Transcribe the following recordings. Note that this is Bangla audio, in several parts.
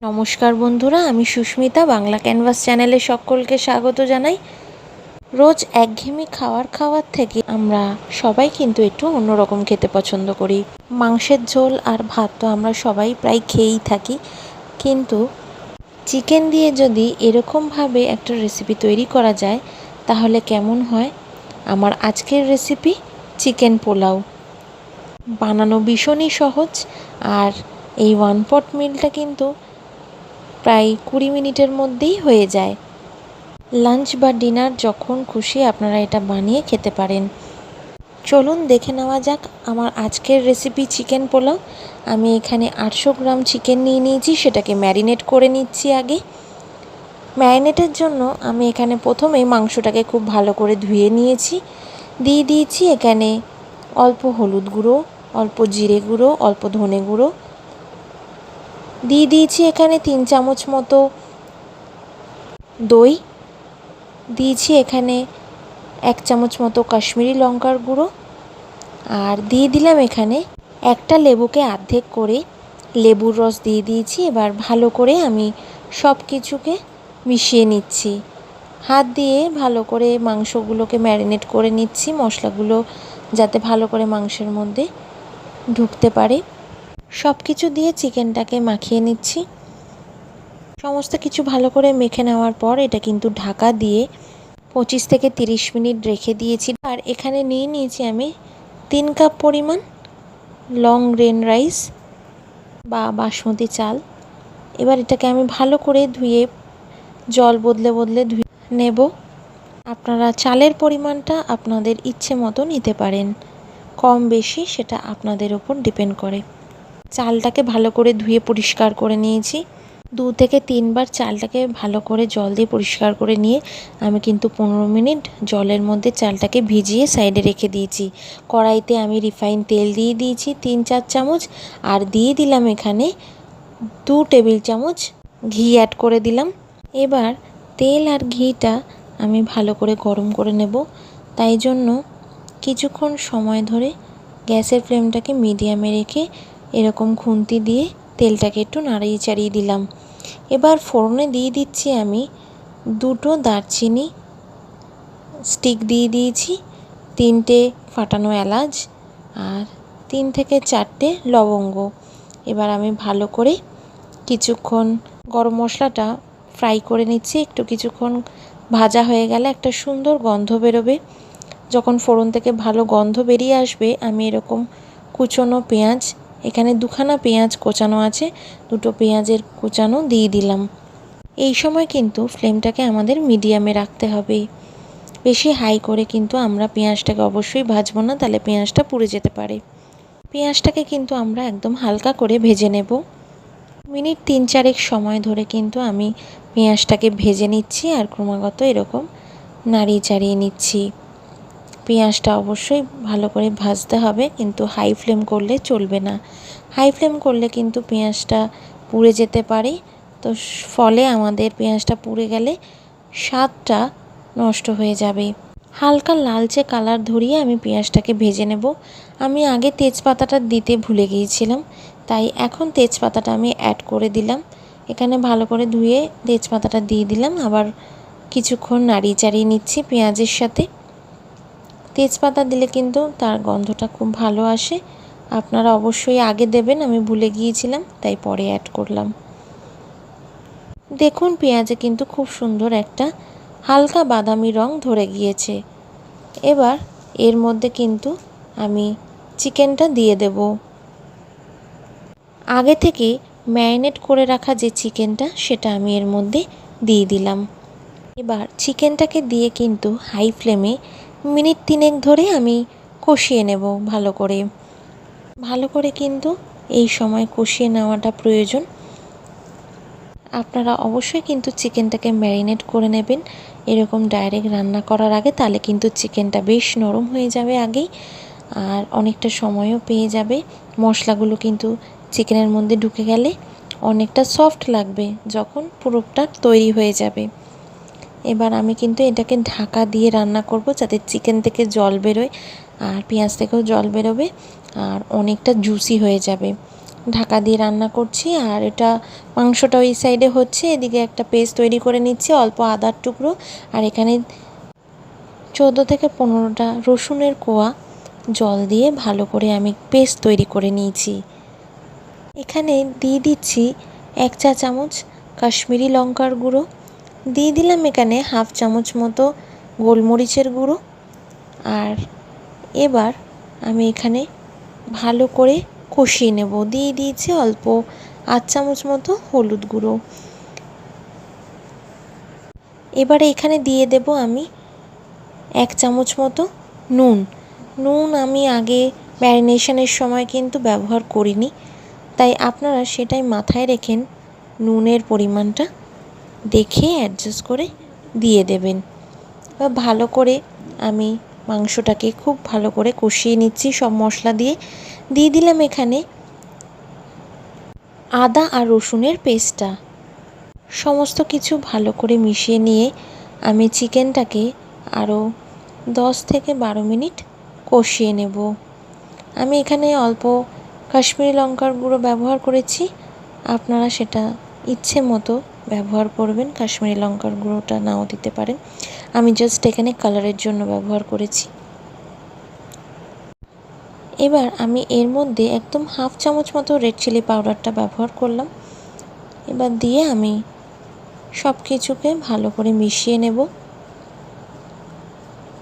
নমস্কার বন্ধুরা, আমি সুস্মিতা বাংলা ক্যানভাস চ্যানেলে সকলকে স্বাগত জানাই। রোজ একঘেয়েমি খাওয়ার থেকে আমরা সবাই কিন্তু একটু অন্যরকম খেতে পছন্দ করি। মাংসের ঝোল আর ভাত তো আমরা সবাই প্রায় খেয়েই থাকি, কিন্তু চিকেন দিয়ে যদি এরকমভাবে একটা রেসিপি তৈরি করা যায় তাহলে কেমন হয়? আমার আজকের রেসিপি চিকেন পোলাও। বানানো ভীষণই সহজ, আর এই ওয়ান পট মিলটা কিন্তু প্রায় 20 মিনিটের মধ্যেই হয়ে যায়। লাঞ্চ বা ডিনার যখন খুশি আপনারা এটা বানিয়ে খেতে পারেন। চলুন দেখে নেওয়া যাক আমার আজকের রেসিপি চিকেন পোলাও। আমি এখানে 800 গ্রাম চিকেন নিয়ে নিয়েছি, সেটাকে ম্যারিনেট করে নিচ্ছি আগে। ম্যারিনেটের জন্য আমি এখানে প্রথমেই মাংসটাকে খুব ভালো করে ধুয়ে নিয়েছি। দিয়ে দিয়েছি এখানে অল্প হলুদ গুঁড়ো, অল্প জিরে গুঁড়ো, অল্প ধনে গুঁড়ো। দিয়ে দিয়েছি এখানে 3 চামচ মতো দই। দিয়েছি এখানে 1 চামচ মতো কাশ্মীরি লঙ্কার গুঁড়ো। আর দিয়ে দিলাম এখানে একটা লেবুকে অর্ধেক করে লেবুর রস দিয়ে দিয়েছি। এবার ভালো করে আমি সব কিছুকে মিশিয়ে নিচ্ছি। হাত দিয়ে ভালো করে মাংসগুলোকে ম্যারিনেট করে নিচ্ছি, মশলাগুলো যাতে ভালো করে মাংসের মধ্যে ঢুকতে পারে। সব কিছু দিয়ে চিকেনটাকে মাখিয়ে নিচ্ছি। সমস্ত কিছু ভালো করে মেখে নেওয়ার পর এটা কিন্তু ঢাকা দিয়ে 25 থেকে 30 মিনিট রেখে দিয়েছি। আর এখানে নিয়ে নিয়েছি আমি 3 কাপ পরিমাণ লং গ্রেন রাইস বা বাসমতি চাল। এবার এটাকে আমি ভালো করে ধুয়ে জল বদলে বদলে ধুয়ে নেব। আপনারা চালের পরিমাণটা আপনাদের ইচ্ছে মতো নিতে পারেন, কম বেশি সেটা আপনাদের ওপর ডিপেন্ড করে। চালটাকে ভালো করে ধুয়ে পরিষ্কার করে নিয়েছি। 2 থেকে 3 বার চালটাকে ভালো করে জল দিয়ে পরিষ্কার করে নিয়ে আমি কিন্তু 15 মিনিট জলের মধ্যে চালটাকে ভিজিয়ে সাইডে রেখে দিয়েছি। কড়াইতে আমি রিফাইন তেল দিয়ে দিয়েছি 3-4 চামচ, আর দিয়ে দিলাম এখানে 2 টেবিল চামচ ঘি অ্যাড করে দিলাম। এবার তেল আর ঘিটা আমি ভালো করে গরম করে নেব, তাই জন্য কিছুক্ষণ সময় ধরে গ্যাসের ফ্লেমটাকে মিডিয়ামে রেখে এরকম খুন্তি দিয়ে তেলটাকে একটু নাড়িয়ে চাড়িয়ে দিলাম। এবার ফোড়নে দিয়ে দিচ্ছি আমি 2টো দারচিনি স্টিক দিয়ে দিয়েছি, 3টে ফাটানো এলাচ আর 3 থেকে 4টে লবঙ্গ। এবার আমি ভালো করে কিছুক্ষণ গরম মশলাটা ফ্রাই করে নিচ্ছি। একটু কিছুক্ষণ ভাজা হয়ে গেলে একটা সুন্দর গন্ধ বেরোবে। যখন ফোড়ন থেকে ভালো গন্ধ বেরিয়ে আসবে আমি এরকম কুচনো পেঁয়াজ, এখানে 2খানা পেঁয়াজ কোচানো আছে, 2টো পেঁয়াজের কুচানো দিয়ে দিলাম। এই সময় কিন্তু ফ্লেমটাকে আমাদের মিডিয়ামে রাখতে হবে, বেশি হাই করে কিন্তু আমরা পেঁয়াজটাকে অবশ্যই ভাজবো না, তাহলে পেঁয়াজটা পুড়ে যেতে পারে। পেঁয়াজটাকে কিন্তু আমরা একদম হালকা করে ভেজে নেব। মিনিট 3-4 সময় ধরে কিন্তু আমি পেঁয়াজটাকে ভেজে নিচ্ছি আর ক্রমাগত এরকম নাড়িয়ে চাড়িয়ে নিচ্ছি। পেঁয়াজটা অবশ্যই ভালো করে ভাজতে হবে, কিন্তু হাই ফ্লেম করলে চলবে না। হাই ফ্লেম করলে কিন্তু পেঁয়াজটা পুড়ে যেতে পারে, তো ফলে আমাদের পেঁয়াজটা পুড়ে গেলে স্বাদটা নষ্ট হয়ে যাবে। হালকা লালচে কালার ধরিয়ে আমি পেঁয়াজটাকে ভেজে নেব। আমি আগে তেজপাতাটা দিতে ভুলে গিয়েছিলাম, তাই এখন তেজপাতাটা আমি অ্যাড করে দিলাম। এখানে ভালো করে ধুয়ে তেজপাতাটা দিয়ে দিলাম, আবার কিছুক্ষণ নাড়িয়ে চাড়িয়ে নিচ্ছি পেঁয়াজের সাথে। তেজপাতা দিলে কিন্তু তার গন্ধটা খুব ভালো আসে। আপনারা অবশ্যই আগে দেবেন, আমি ভুলে গিয়েছিলাম তাই পরে অ্যাড করলাম। দেখুন পেঁয়াজে কিন্তু খুব সুন্দর একটা হালকা বাদামি রং ধরে গিয়েছে। এবার এর মধ্যে কিন্তু আমি চিকেনটা দিয়ে দেব। আগে থেকে ম্যারিনেট করে রাখা যে চিকেনটা সেটা আমি এর মধ্যে দিয়ে দিলাম। এবার চিকেনটাকে দিয়ে কিন্তু হাই ফ্লেমে মিনিট 3 ধরে আমি কষিয়ে নেব ভালো করে কিন্তু এই সময় কষিয়ে নেওয়াটা প্রয়োজন। আপনারা অবশ্যই কিন্তু চিকেনটাকে ম্যারিনেট করে নেবেন এরকম ডাইরেক্ট রান্না করার আগে, তাহলে কিন্তু চিকেনটা বেশ নরম হয়ে যাবে আগেই, আর অনেকটা সময়ও পেয়ে যাবে। মশলাগুলো কিন্তু চিকেনের মধ্যে ঢুকে গেলে অনেকটা সফট লাগবে যখন পুরোটা তৈরি হয়ে যাবে। এবার আমি কিন্তু এটাকে ঢাকা দিয়ে রান্না করব, যাতে চিকেন থেকে জল বেরোয় আর পেঁয়াজ থেকেও জল বেরোবে আর অনেকটা জুসি হয়ে যাবে। ঢাকা দিয়ে রান্না করছি। আর এটা মাংসটা ওই সাইডে হচ্ছে, এদিকে একটা পেস্ট তৈরি করে নিচ্ছি, অল্প আদার টুকরো আর এখানে 14 থেকে 15টা রসুনের কোয়া জল দিয়ে ভালো করে আমি পেস্ট তৈরি করে নিয়েছি। এখানে দিয়ে দিচ্ছি 1 চা চামচ কাশ্মীরি লঙ্কার গুঁড়ো, দিয়ে দিলাম এখানে হাফ চামচ মতো গোলমরিচের গুঁড়ো। আর এবার আমি এখানে ভালো করে কষিয়ে নেব। দিয়ে দিয়েছি অল্প 8 চামচ মতো হলুদ গুঁড়ো। এবারে এখানে দিয়ে দেব আমি 1 চামচ মতো নুন। নুন আমি আগে ম্যারিনেশনের সময় কিন্তু ব্যবহার করিনি, তাই আপনারা সেটাই মাথায় রেখেন, নুনের পরিমাণটা দেখে অ্যাডজাস্ট করে দিয়ে দেবেন। এবার ভালো করে আমি মাংসটাকে খুব ভালো করে কষিয়ে নিচ্ছি সব মশলা দিয়ে। দিয়ে দিলাম এখানে আদা আর রসুনের পেস্টটা। সমস্ত কিছু ভালো করে মিশিয়ে নিয়ে আমি চিকেনটাকে আরও 10 থেকে 12 মিনিট কষিয়ে নেব। আমি এখানে অল্প কাশ্মীরি লঙ্কার গুঁড়ো ব্যবহার করেছি, আপনারা সেটা ইচ্ছে মতো ব্যবহার করবেন, কাশ্মীরি লঙ্কার গুঁড়োটা নাও দিতে পারেন। আমি জাস্ট এখানে কালারের জন্য ব্যবহার করেছি। এবার আমি এর মধ্যে একদম হাফ চামচ মতো রেড চিলি পাউডারটা ব্যবহার করলাম। এবার দিয়ে আমি সব কিছুকে ভালো করে মিশিয়ে নেব।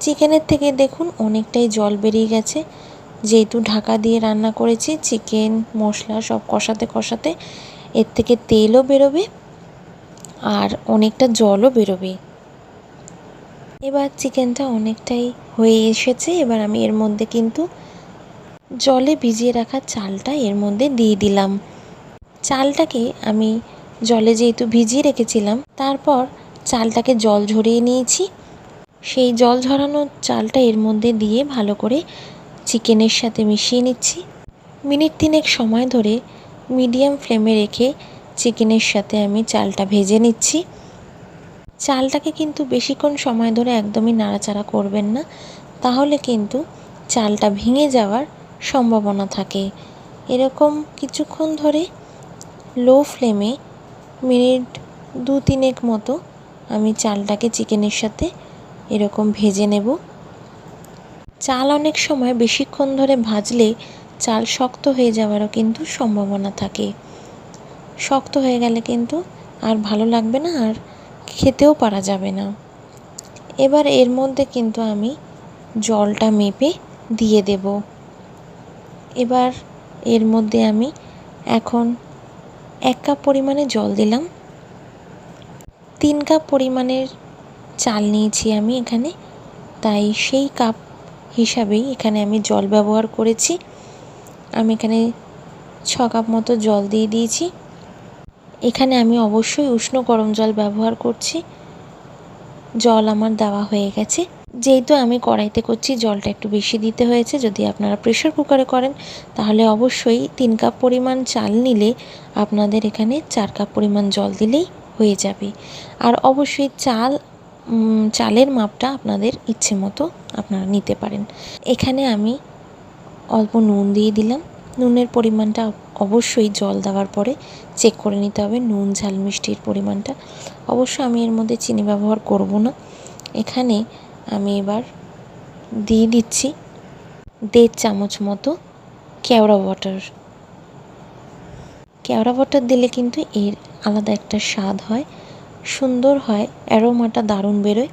চিকেনের থেকে দেখুন অনেকটাই জল বেরিয়ে গেছে, যেহেতু ঢাকা দিয়ে রান্না করেছি। চিকেন মশলা সব কষাতে কষাতে এর থেকে তেলও বেরোবে আর অনেকটা জলও বেরোবে। এবার চিকেনটা অনেকটাই হয়ে এসেছে। এবার আমি এর মধ্যে কিন্তু জলে ভিজিয়ে রাখা চালটা এর মধ্যে দিয়ে দিলাম। চালটাকে আমি জলে যেহেতু ভিজিয়ে রেখেছিলাম, তারপর চালটাকে জল ঝরিয়ে নিয়েছি। সেই জল ঝরানো চালটা এর মধ্যে দিয়ে ভালো করে চিকেনের সাথে মিশিয়ে নিচ্ছি। মিনিট 3 সময় ধরে মিডিয়াম ফ্লেমে রেখে চিকেনের সাথে আমি চালটা ভেজে নিচ্ছি। চালটাকে কিন্তু বেশিক্ষণ সময় ধরে একদমই নাড়াচাড়া করবেন না, তাহলে কিন্তু চালটা ভেঙে যাওয়ার সম্ভাবনা থাকে। এরকম কিছুক্ষণ ধরে লো ফ্লেমে মিনিট 2-3 মতো আমি চালটাকে চিকেনের সাথে এরকম ভেজে নেব। চাল অনেক সময় বেশিক্ষণ ধরে ভাজলে চাল শক্ত হয়ে যাওয়ারও কিন্তু সম্ভাবনা থাকে। শক্ত হয়ে গেলে কিন্তু আর ভালো লাগবে না, আর খেতেও পারা যাবে না। এবার এর মধ্যে কিন্তু আমি জলটা মেপে দিয়ে দেব। এবার এর মধ্যে আমি এখন 1 কাপ পরিমাণে জল দিলাম। 3 কাপ পরিমাণের চাল নিয়েছি আমি এখানে, তাই সেই কাপ হিসাবেই এখানে আমি জল ব্যবহার করেছি। আমি এখানে 6 কাপ মতো জল দিয়ে দিয়েছি। এখানে আমি অবশ্যই উষ্ণ গরম জল ব্যবহার করছি। জল আমার দেওয়া হয়ে গেছে। যেহেতু আমি কড়াইতে করছি, জলটা একটু বেশি দিতে হয়েছে। যদি আপনারা প্রেশার কুকারে করেন তাহলে অবশ্যই 3 কাপ পরিমাণ চাল নিলে আপনাদের এখানে 4 কাপ পরিমাণ জল দিলেই হয়ে যাবে। আর অবশ্যই চালের মাপটা আপনাদের ইচ্ছে মতো আপনারা নিতে পারেন। এখানে আমি অল্প নুন দিয়ে দিলাম। নুনের পরিমাণটা অবশ্যই জল দেওয়ার পরে চেক করে নিতে হবে, নুন ঝাল মিষ্টির পরিমাণটা। অবশ্য আমি এর মধ্যে চিনি ব্যবহার করব না। এখানে আমি এবার দিয়ে দিচ্ছি 1.5 চামচ মতো কেওড়া ওয়াটার। কেওড়া ওয়াটার দিলে কিন্তু এর আলাদা একটা স্বাদ হয়, সুন্দর হয়, অ্যারোমাটা দারুণ বেরোয়।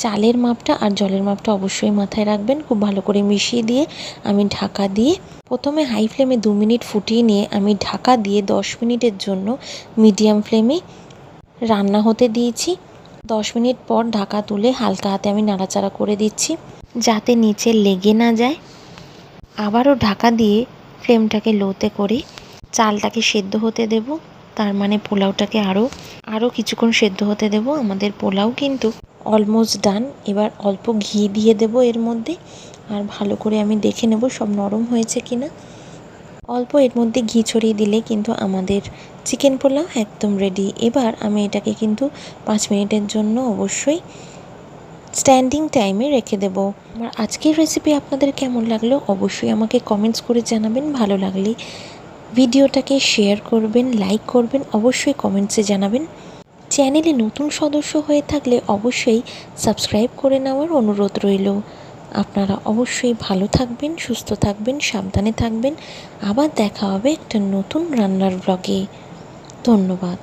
চালের মাপটা আর জলের মাপটা অবশ্যই মাথায় রাখবেন। খুব ভালো করে মিশিয়ে দিয়ে আমি ঢাকা দিয়ে প্রথমে হাই ফ্লেমে 2 মিনিট ফুটিয়ে নিয়ে আমি ঢাকা দিয়ে 10 মিনিটের জন্য মিডিয়াম ফ্লেমে রান্না হতে দিয়েছি। 10 মিনিট পর ঢাকা তুলে হালকা হাতে আমি নাড়াচাড়া করে দিচ্ছি, যাতে নিচে লেগে না যায়। আবারও ঢাকা দিয়ে ফ্লেমটাকে লোতে করে চালটাকে সেদ্ধ হতে দেব। তার মানে পোলাওটাকে আরও কিছুক্ষণ সেদ্ধ হতে দেব। আমাদের পোলাও কিন্তু অলমোস্ট ডান। এবার অল্প ঘি দিয়ে দেব এর মধ্যে, আর ভালো করে আমি দেখে নেব সব নরম হয়েছে কিনা। অল্প এর মধ্যে ঘি ছড়িয়ে দিলে কিন্তু আমাদের চিকেন পোলাও একদম রেডি। এবার আমি এটাকে কিন্তু 5 মিনিটের জন্য অবশ্যই স্ট্যান্ডিং টাইমে রেখে দেব। আমার আজকের রেসিপি আপনাদের কেমন লাগলো অবশ্যই আমাকে কমেন্টস করে জানাবেন। ভালো লাগলে ভিডিওটাকে শেয়ার করবেন, লাইক করবেন, অবশ্যই কমেন্টসে জানাবেন। চ্যানেলে নতুন সদস্য হয়ে থাকলে অবশ্যই সাবস্ক্রাইব করে নেওয়ার অনুরোধ রইল। আপনারা অবশ্যই ভালো থাকবেন, সুস্থ থাকবেন, সাবধানে থাকবেন। আবার দেখা হবে একটা নতুন রান্নার ব্লগে। ধন্যবাদ।